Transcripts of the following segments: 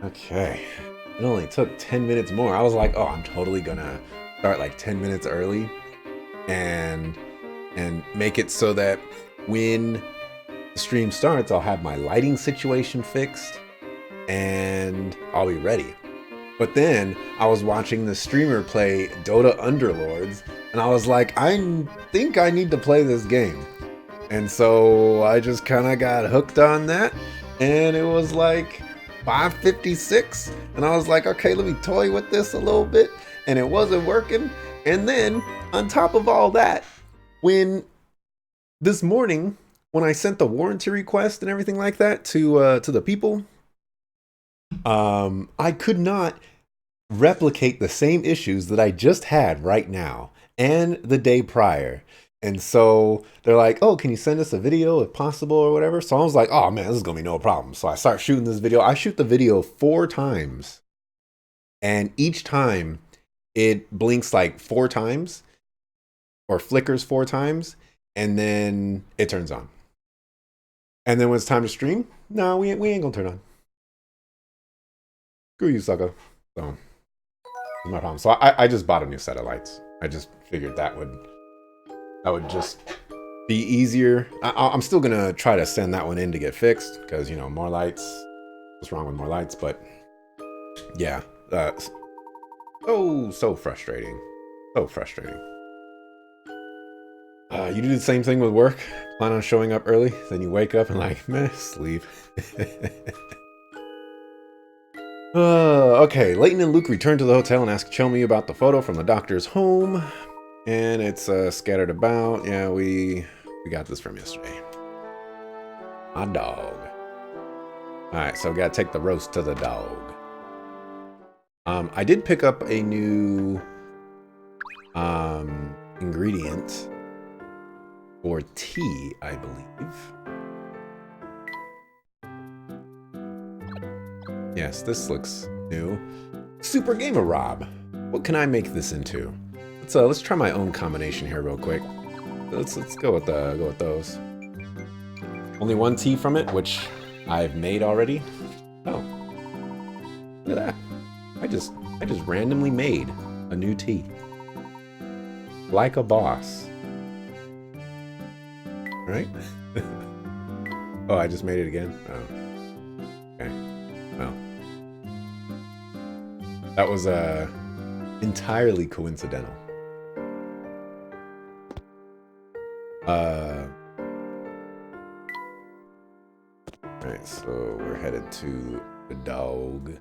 Okay. It only took 10 minutes more. I was like, oh, I'm totally gonna start like 10 minutes early and make it so that when the stream starts, I'll have my lighting situation fixed and I'll be ready. But then I was watching the streamer play Dota Underlords and I was like, I think I need to play this game. And so I just kind of got hooked on that, and it was like 5:56, and I was like, okay, let me toy with this a little bit, and it wasn't working. And then on top of all that, when this morning when I sent the warranty request and everything like that to the people, I could not replicate the same issues that I just had right now and the day prior. And so they're like, oh, can you send us a video if possible or whatever? So I was like, oh man, this is going to be no problem. So I start shooting this video. I shoot the video 4 times. And each time it blinks like 4 times or flickers 4 times. And then it turns on. And then when it's time to stream, no, we ain't going to turn on. Screw you, sucker. So my problem. So I just bought a new set of lights. I just figured that would just be easier. I'm still gonna try to send that one in to get fixed because, you know, more lights. What's wrong with more lights? But yeah, so frustrating. So frustrating. You do the same thing with work. Plan on showing up early, then you wake up and like, meh, sleep. Okay, Layton and Luke return to the hotel and ask Chelmy about the photo from the doctor's home. And it's scattered about. Yeah, we got this from yesterday. My dog. Alright, so we gotta take the roast to the dog. I did pick up a new ingredient for tea, I believe. Yes, this looks new. Super Gamer Rob. What can I make this into? Let's try my own combination here real quick. Let's go with those. Only 1 tea from it, which I've made already. Oh, look at that! I just randomly made a new tea, like a boss. Right? Oh, I just made it again. Oh, okay. Well, that was entirely coincidental. Alright, so we're headed to the dog.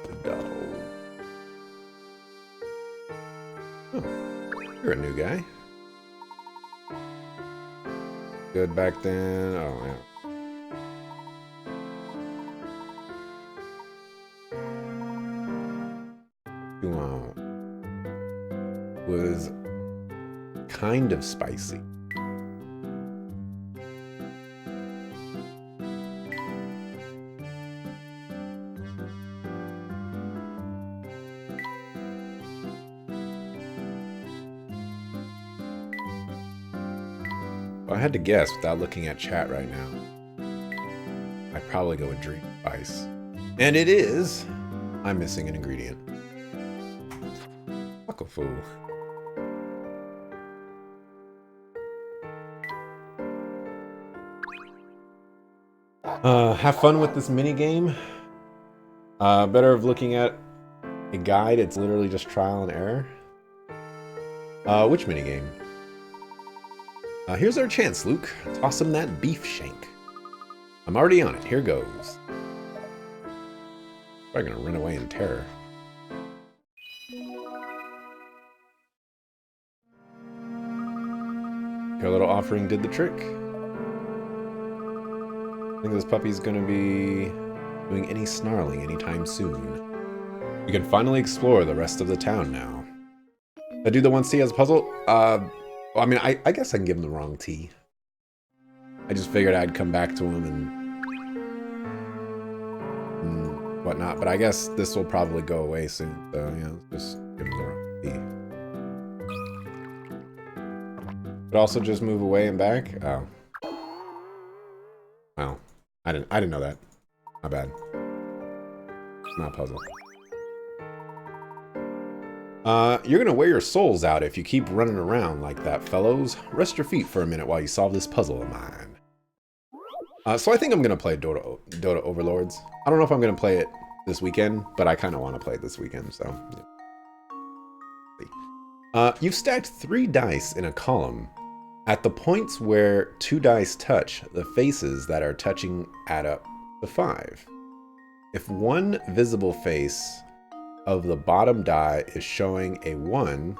The dog. Oh, you're a new guy. Good back then. Oh, yeah. Was kind of spicy. Well, I had to guess without looking at chat right now. I'd probably go with Dream Spice. And it is. I'm missing an ingredient. Fuck a fool. Have fun with this mini game. Better of looking at a guide. It's literally just trial and error. Which mini game? Here's our chance, Luke. Toss him that beef shank. I'm already on it. Here goes. Probably gonna run away in terror. Our little offering did the trick. I think this puppy's gonna be doing any snarling anytime soon. We can finally explore the rest of the town now. I do the 1 tea as a puzzle? Well, I mean, I guess I can give him the wrong tea. I just figured I'd come back to him and whatnot, but I guess this will probably go away soon. So, yeah, let's just give him the wrong tea. But also just move away and back? Oh. Well, I didn't know that. Not bad. Not a puzzle. You're gonna wear your souls out if you keep running around like that, fellows. Rest your feet for a minute while you solve this puzzle of mine. So I think I'm gonna play Dota Overlords. I don't know if I'm gonna play it this weekend, but I kind of want to play it this weekend, so. Yeah. You've stacked 3 dice in a column. At the points where 2 dice touch, the faces that are touching add up to 5. If one visible face of the bottom die is showing a 1,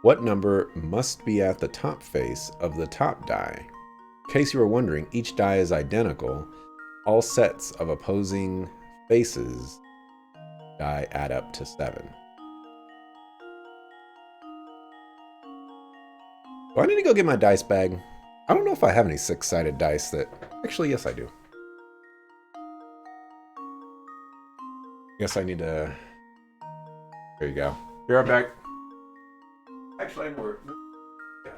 what number must be at the top face of the top die? In case you were wondering, each die is identical. All sets of opposing faces die add up to 7. Do I need to go get my dice bag? I don't know if I have any 6-sided dice that... Actually, yes, I do. Guess I need to... There you go. Be right back. Actually, we're... Yeah.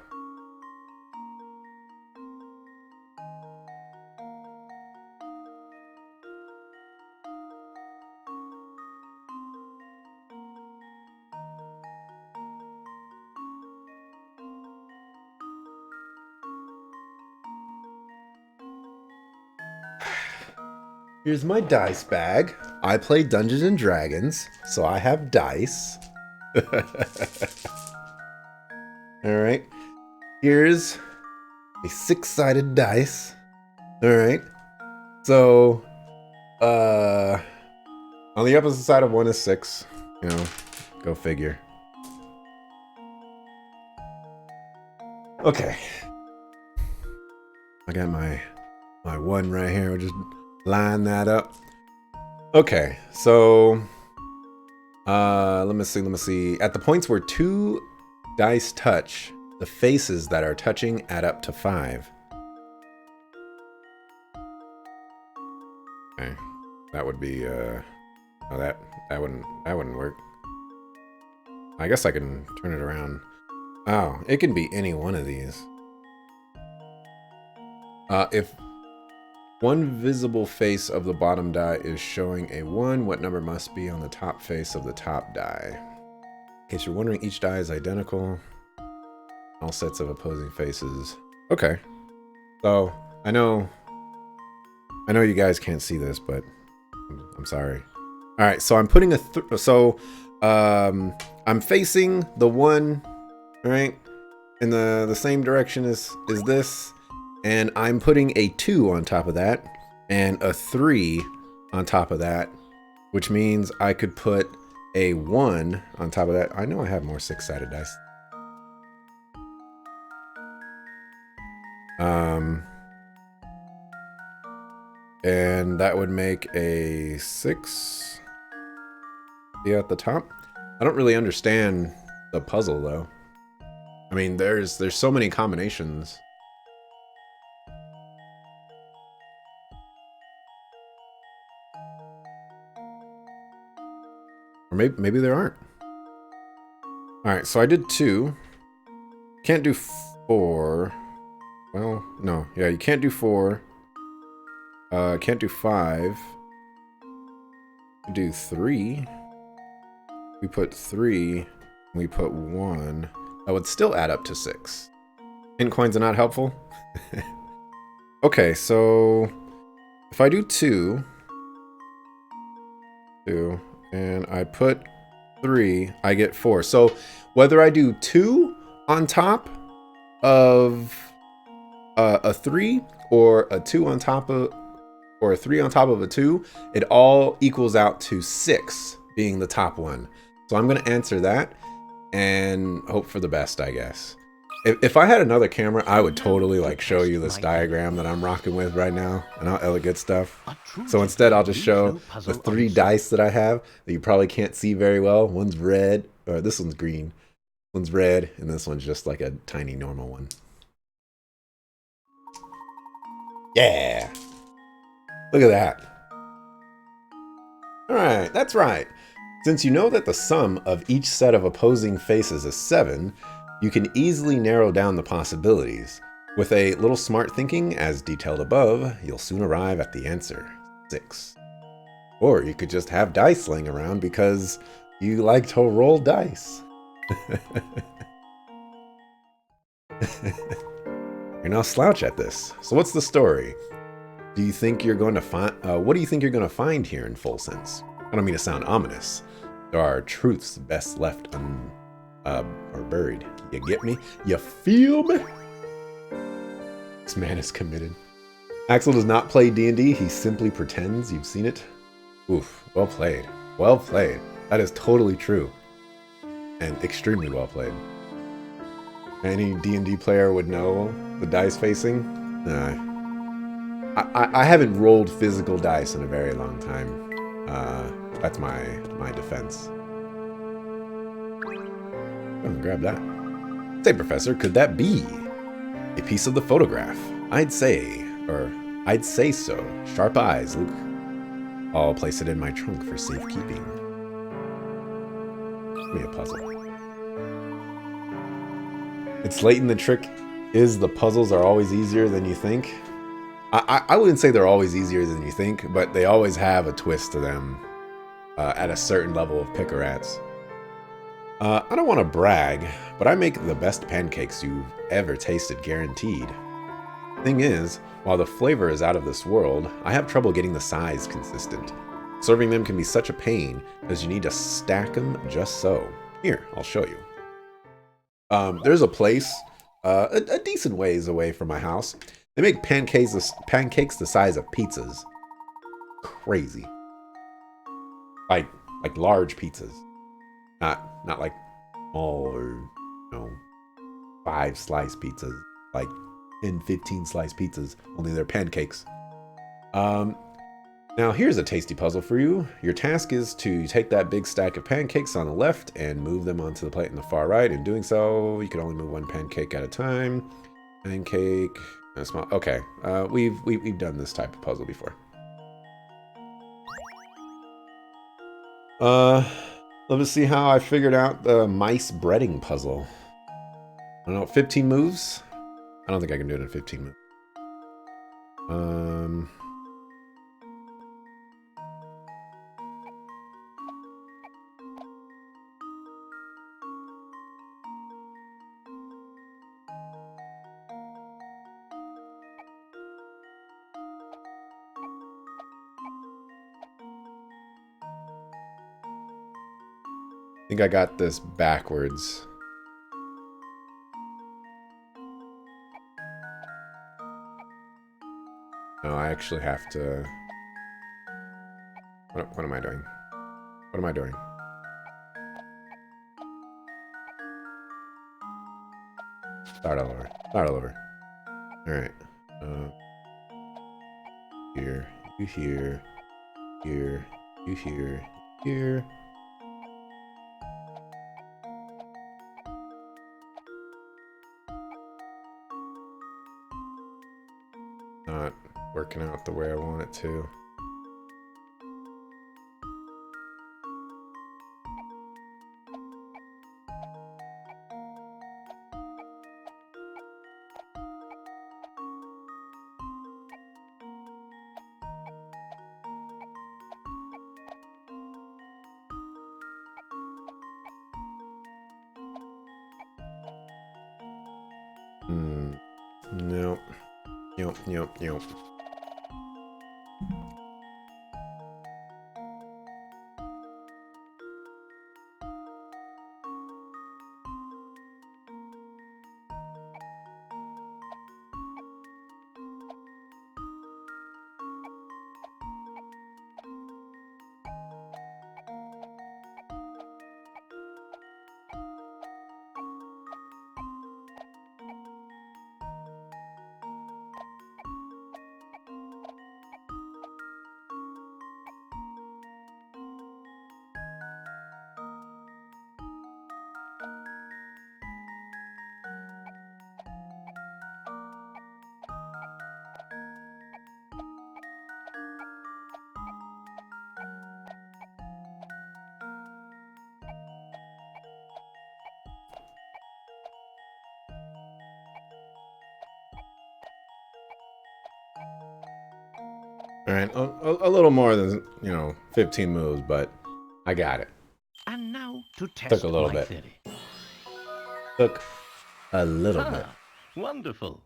Here's my dice bag. I play Dungeons and Dragons, so I have dice. Alright. Here's a 6-sided dice. Alright. So, on the opposite side of 1 is 6. You know, go figure. Okay. I got my 1 right here. We'll just line that up. Okay, so let me see. At the points where 2 dice touch, the faces that are touching add up to 5. Okay, that would be oh, that wouldn't work. I guess I can turn it around. Oh, it can be any one of these. If one visible face of the bottom die is showing a 1, what number must be on the top face of the top die? In case you're wondering, each die is identical. All sets of opposing faces. Okay. So, I know you guys can't see this, but I'm sorry. Alright, so I'm putting I'm facing the 1, right? In the same direction as this. And I'm putting a 2 on top of that, and a 3 on top of that, which means I could put a 1 on top of that. I know I have more 6-sided dice. And that would make a 6 be at the top. I don't really understand the puzzle, though. I mean, there's so many combinations. Or maybe there aren't. Alright, so I did 2. Can't do 4. Well, no. Yeah, you can't do 4. Can't do 5. Do 3. We put 3. We put 1. That would still add up to 6. Hint coins are not helpful. Okay, so if I do 2, and I put 3, I get 4. So whether I do 2 on top of a 3, or a 2 on top of, or a 3 on top of a 2, it all equals out to 6 being the top one. So I'm going to answer that and hope for the best, I guess. If I had another camera, I would totally like show you this diagram that I'm rocking with right now and all elegant stuff. So instead, I'll just show the 3 dice that I have that you probably can't see very well. One's red, or this one's green. One's red, and this one's just like a tiny normal one. Yeah! Look at that. Alright, that's right. Since you know that the sum of each set of opposing faces is 7, you can easily narrow down the possibilities. With a little smart thinking, as detailed above, you'll soon arrive at the answer, 6. Or you could just have dice laying around because you like to roll dice. You're now slouch at this. So what's the story? Do you think you're going to find? What do you think you're going to find here in full sense? I don't mean to sound ominous. There are truths best left or buried. You get me? You feel me? This man is committed. Axel does not play D&D. He simply pretends you've seen it. Oof. Well played. Well played. That is totally true. And extremely well played. Any D&D player would know the dice facing. I haven't rolled physical dice in a very long time. That's my defense. Grab that. Say, Professor, could that be a piece of the photograph? I'd say so. Sharp eyes, Luke. I'll place it in my trunk for safekeeping. Give me a puzzle. It's Layton. The trick is the puzzles are always easier than you think. I wouldn't say they're always easier than you think, but they always have a twist to them at a certain level of pick-a-rats. I don't want to brag, but I make the best pancakes you've ever tasted, guaranteed. Thing is, while the flavor is out of this world, I have trouble getting the size consistent. Serving them can be such a pain, as you need to stack them just so. Here, I'll show you. There's a place a decent ways away from my house. They make pancakes the size of pizzas. Crazy. Like large pizzas. Not like small or 5-slice pizzas. Like 10, 15-slice pizzas. Only they're pancakes. Now here's a tasty puzzle for you. Your task is to take that big stack of pancakes on the left and move them onto the plate on the far right. In doing so, you can only move one pancake at a time. Pancake, small. Okay, we've done this type of puzzle before. Let us see how I figured out the mice breading puzzle. I don't know, 15 moves? I don't think I can do it in 15 moves. I think I got this backwards. No, I actually have to... What am I doing? What am I doing? Start all over. Start all over. Alright. Here. You here. Here. You here. Here. Not working out the way I want it to. Nope. Nope. All right, a little more than, 15 moves, but I got it. And now to test Took a little my bit. theory. Took a little bit. Wonderful.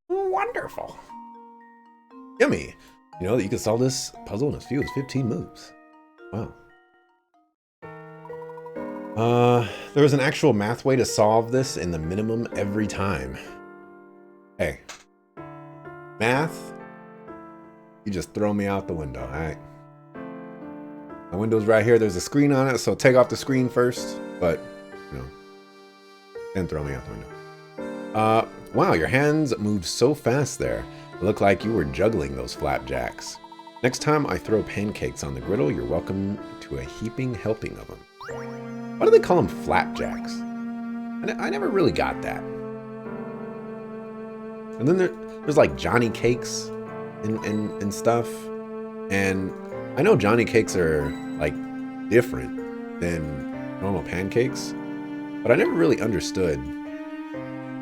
Wonderful. Yummy. You know that you can solve this puzzle in as few as 15 moves. Wow. There was an actual math way to solve this in the minimum every time. Hey. Math? You just throw me out the window, alright? My window's right here. There's a screen on it, so take off the screen first. But, then throw me out the window. Wow, your hands moved so fast there. It looked like you were juggling those flapjacks. Next time I throw pancakes on the griddle, you're welcome to a heaping helping of them. Why do they call them flapjacks? I never really got that. And then there's like Johnny cakes and stuff. And I know Johnny cakes are like different than normal pancakes, but I never really understood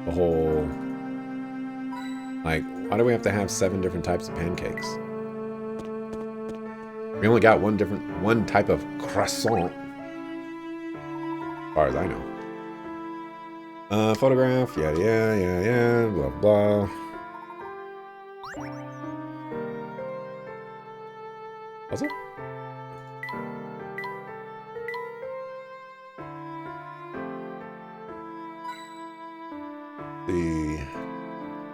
the whole, like, why do we have to have 7 different types of pancakes? We only got one type of croissant, as far as I know. Photograph, yeah, blah, blah. Puzzle?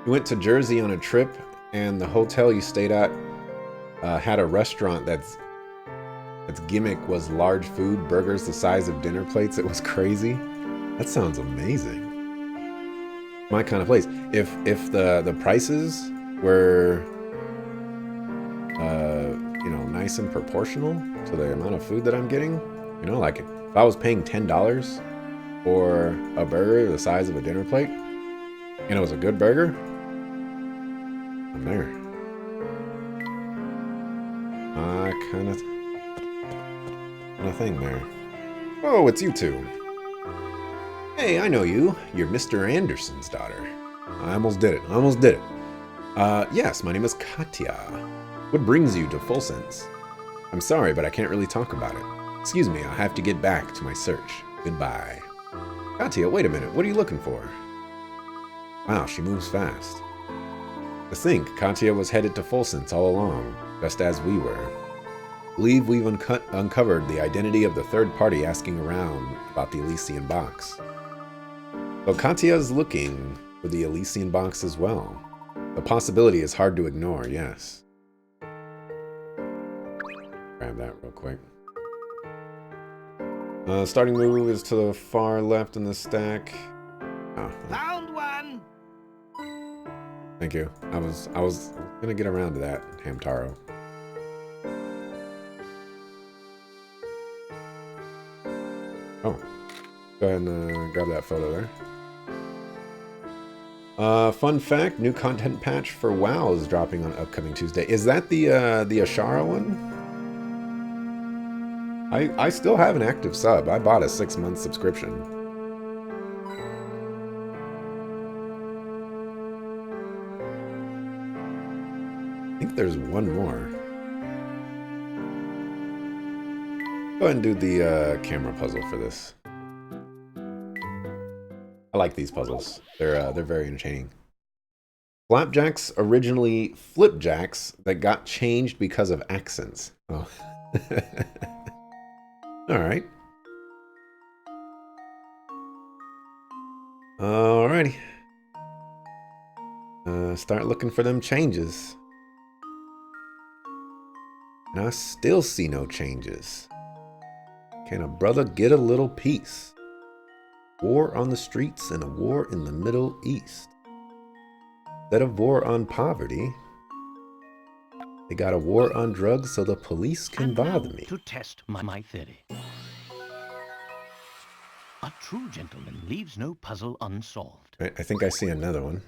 You went to Jersey on a trip, and the hotel you stayed at had a restaurant its gimmick was large food, burgers the size of dinner plates. It was crazy. That sounds amazing. My kind of place. If the prices were nice and proportional to the amount of food that I'm getting, like if I was paying $10 for a burger the size of a dinner plate, and it was a good burger, I'm there. Kind of thing there. Oh, it's you two. Hey, I know you. You're Mr. Anderson's daughter. I almost did it. Yes, my name is Katya. What brings you to Full Sense? I'm sorry, but I can't really talk about it. Excuse me, I'll have to get back to my search. Goodbye. Katya, wait a minute. What are you looking for? Wow, she moves fast. To think, Katya was headed to Full Sense all along, just as we were. I believe we've uncovered the identity of the third party asking around about the Elysian box. So Katya is looking for the Elysian box as well. The possibility is hard to ignore, yes. Grab that real quick. Starting move is to the far left in the stack. Oh, Found one. Thank you. I was gonna get around to that, Hamtaro. Oh, go ahead and grab that photo there. Fun fact: new content patch for WoW is dropping on upcoming Tuesday. Is that the Ashara one? I still have an active sub. I bought a 6-month subscription. I think there's one more. Go ahead and do the camera puzzle for this. I like these puzzles. They're very entertaining. Flapjacks, originally flipjacks, that got changed because of accents. Oh. Alright. Alrighty. Start looking for them changes. And I still see no changes. Can a brother get a little peace? War on the streets and a war in the Middle East. Instead of war on poverty, they got a war on drugs so the police can bother me. To test my theory. A true gentleman leaves no puzzle unsolved. I think I see another one.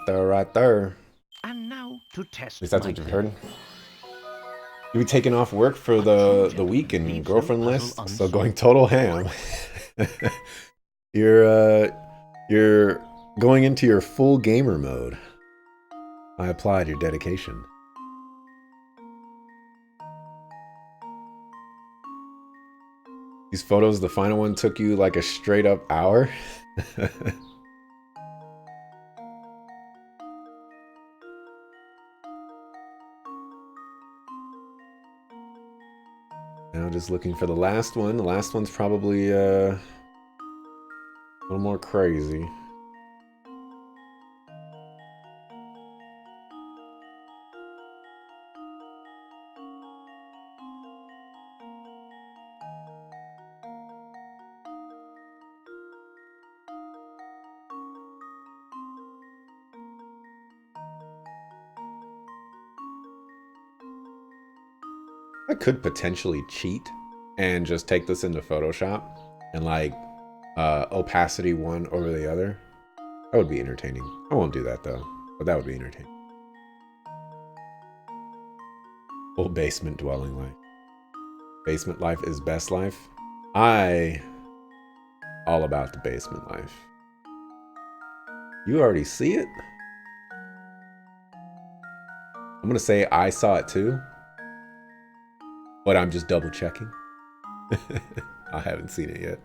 Right there. And now to test. At least that's what you've heard. You be taking off work for the week and girlfriend list, so going total ham. You're Going into your full gamer mode. I applaud your dedication. These photos, the final one took you like a straight up hour. Now just looking for the last one. The last one's probably a little more crazy. I could potentially cheat and just take this into Photoshop and like opacity one over the other. That would be entertaining. I won't do that though, but that would be entertaining. Full basement dwelling life. Basement life is best life. I all about the basement life. You already see it? I'm gonna say I saw it too, but I'm just double checking. I haven't seen it yet.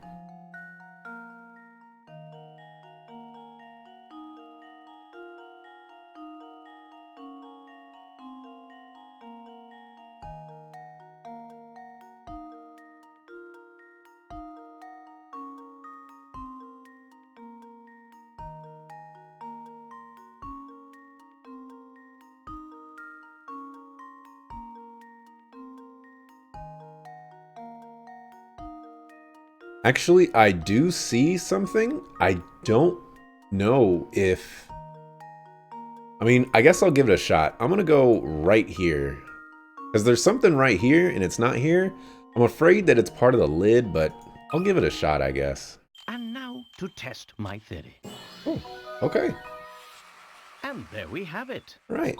Actually, I do see something. I don't know if... I mean, I guess I'll give it a shot. I'm gonna go right here. Because there's something right here and it's not here. I'm afraid that it's part of the lid, but I'll give it a shot, I guess. And now to test my theory. Oh, okay. And there we have it. Right.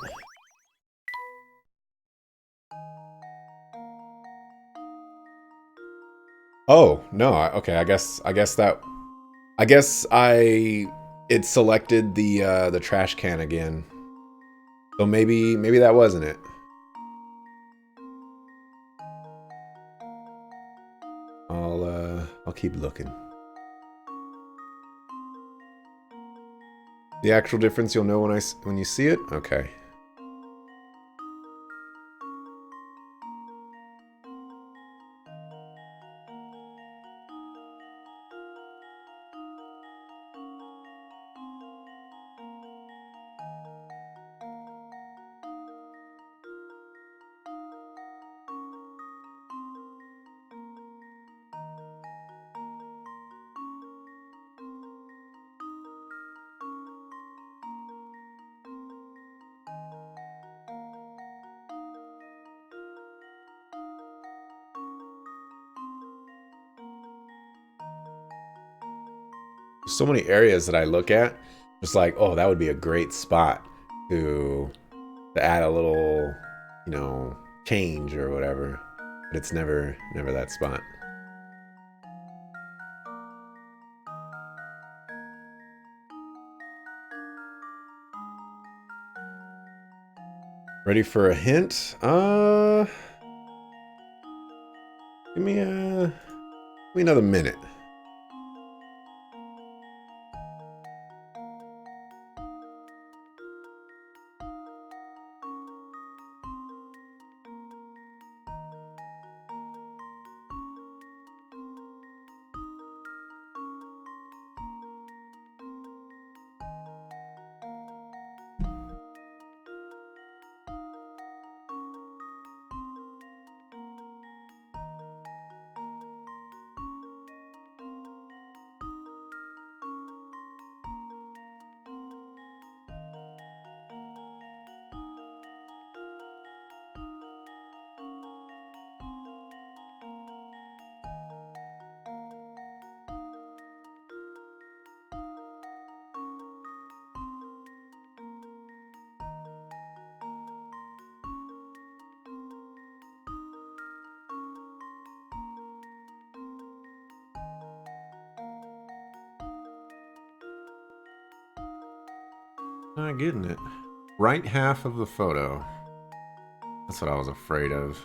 Oh, no. Okay, I guess it selected the trash can again. So maybe that wasn't it. I'll keep looking. The actual difference you'll know when you see it? Okay. So many areas that I look at, just like, oh, that would be a great spot to add a little, change or whatever. But it's never that spot. Ready for a hint? Give me another minute. Not getting it. Right half of the photo. That's what I was afraid of.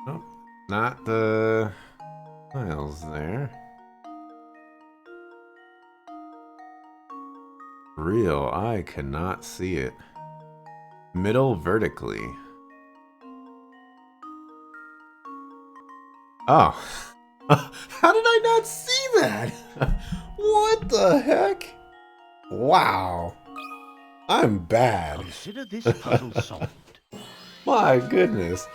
Nope, not the tiles there. Real, I cannot see it. Middle vertically. Oh. How did I not see that? What the heck? Wow. I'm bad. Consider this puzzle solved. My goodness.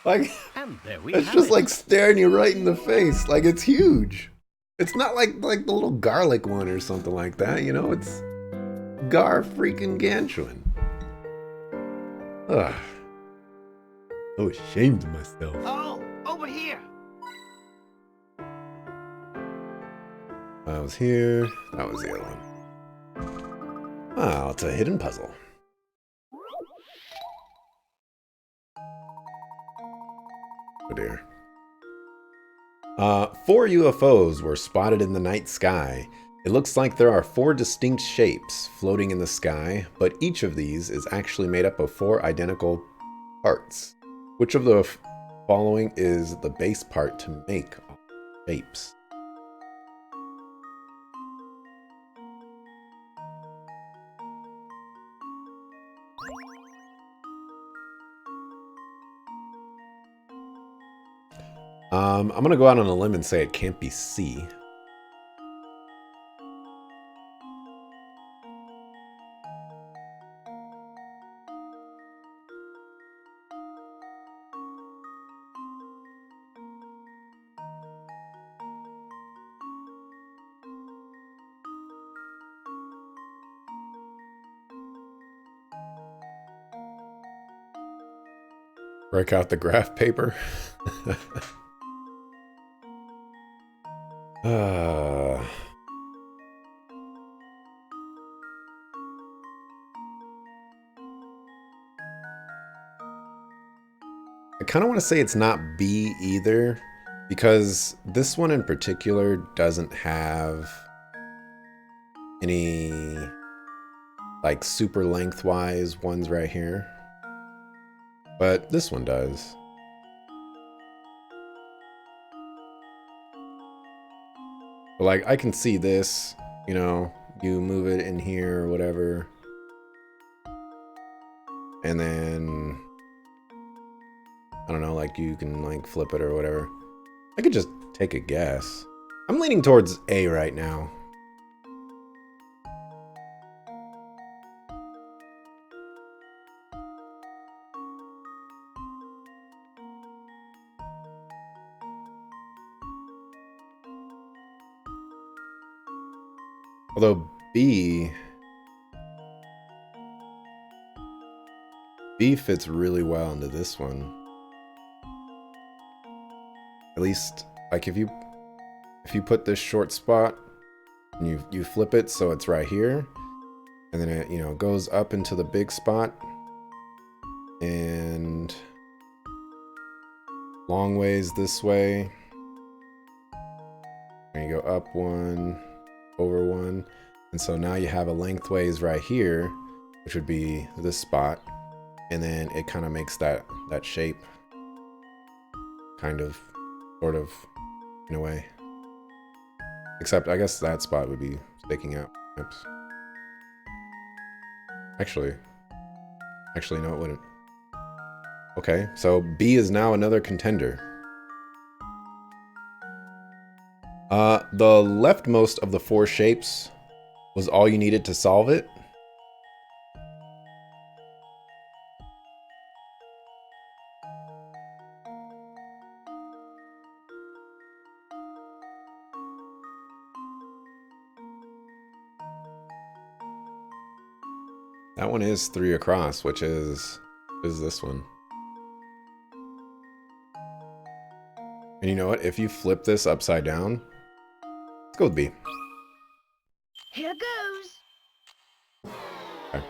Like, And there we it's have just it. like staring you right in the face. Like, it's huge. It's not like the little garlic one or something like that, you know? It's gar freaking gantuan. Ugh. So ashamed of myself. Oh, over here. That was here. That was the other one. Oh, it's a hidden puzzle. Oh dear. 4 UFOs were spotted in the night sky. It looks like there are 4 distinct shapes floating in the sky, but each of these is actually made up of 4 identical parts. Which of the following is the base part to make all the shapes? I'm gonna go out on a limb and say it can't be C. Break out the graph paper. uh, I kind of want to say it's not B either, because this one in particular doesn't have any like super lengthwise ones right here. But this one does. But like I can see this, you know, you move it in here or whatever. And then I don't know, like you can like flip it or whatever. I could just take a guess. I'm leaning towards A right now. Although B fits really well into this one. At least, like if you put this short spot and you flip it so it's right here, and then it, you know, goes up into the big spot and long ways this way. And you go up one, over one, and so now you have a lengthways right here, which would be this spot, and then it kind of makes that shape, kind of, sort of, in a way. Except I guess that spot would be sticking out. Oops. Actually, no, it wouldn't. Okay, so B is now another contender. The leftmost of the 4 shapes was all you needed to solve it. That one is 3 across, which is this one. And you know what? If you flip this upside down, let's go with B. Here goes. Okay.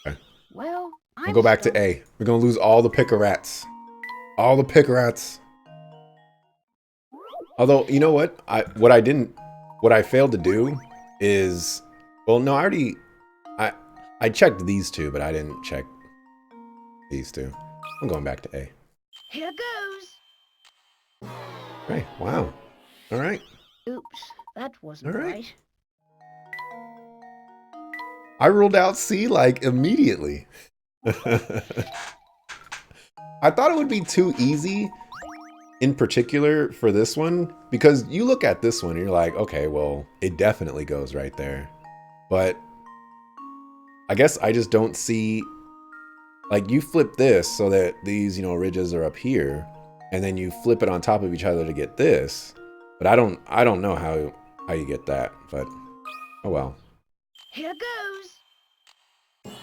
Okay. Well, We'll go back to A. We're gonna lose all the pick-a-rats. All the pick-a-rats. Although, you know what? What I failed to do is, well, no, I checked these two, but I didn't check these two. I'm going back to A. Here goes. Hey, wow. All right. Oops, that wasn't All right. right. I ruled out C like immediately. I thought it would be too easy in particular for this one, because you look at this one and you're like, okay, well, it definitely goes right there. But I guess I just don't see, like, you flip this so that these, you know, ridges are up here, and then you flip it on top of each other to get this. But I don't know how you get that, but oh well. Here goes.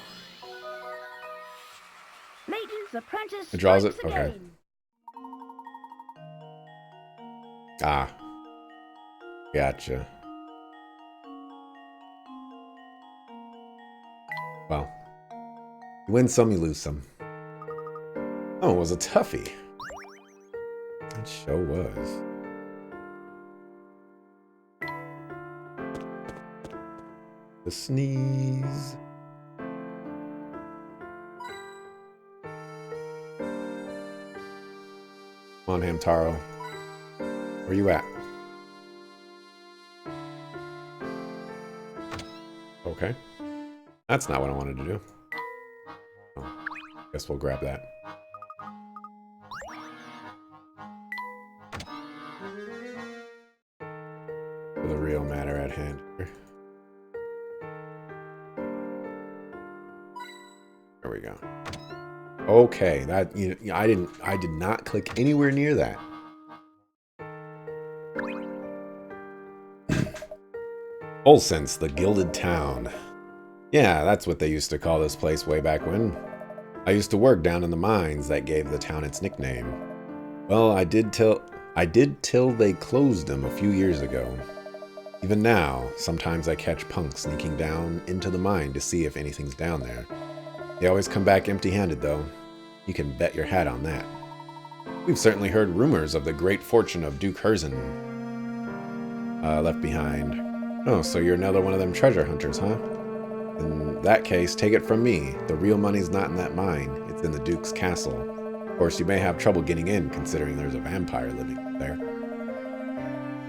Layton's apprentice. It draws it? strikes Okay. again. Ah. Gotcha. Well. You win some, you lose some. Oh, it was a toughie. It sure was. The sneeze. Come on, Hamtaro. Where you at? Okay. That's not what I wanted to do. Oh, guess we'll grab that. For the real matter at hand here. There we go. Okay, that I did not click anywhere near that. Olsen's, the Gilded Town. Yeah, that's what they used to call this place way back when. I used to work down in the mines that gave the town its nickname. Well, I did till they closed them a few years ago. Even now, sometimes I catch punks sneaking down into the mine to see if anything's down there. They always come back empty-handed, though. You can bet your hat on that. We've certainly heard rumors of the great fortune of Duke Herzen left behind. Oh, so you're another one of them treasure hunters, huh? In that case, take it from me. The real money's not in that mine. It's in the Duke's castle. Of course, you may have trouble getting in, considering there's a vampire living there.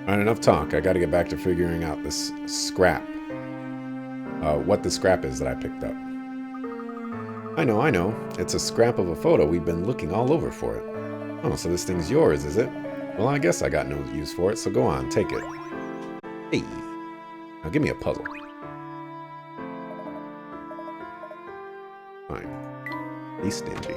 Alright, enough talk. I gotta get back to figuring out this scrap. What the scrap is that I picked up. I know. It's a scrap of a photo. We've been looking all over for it. Oh, so this thing's yours, is it? Well, I guess I got no use for it, so go on, take it. Hey. Now give me a puzzle. Fine. Be stingy.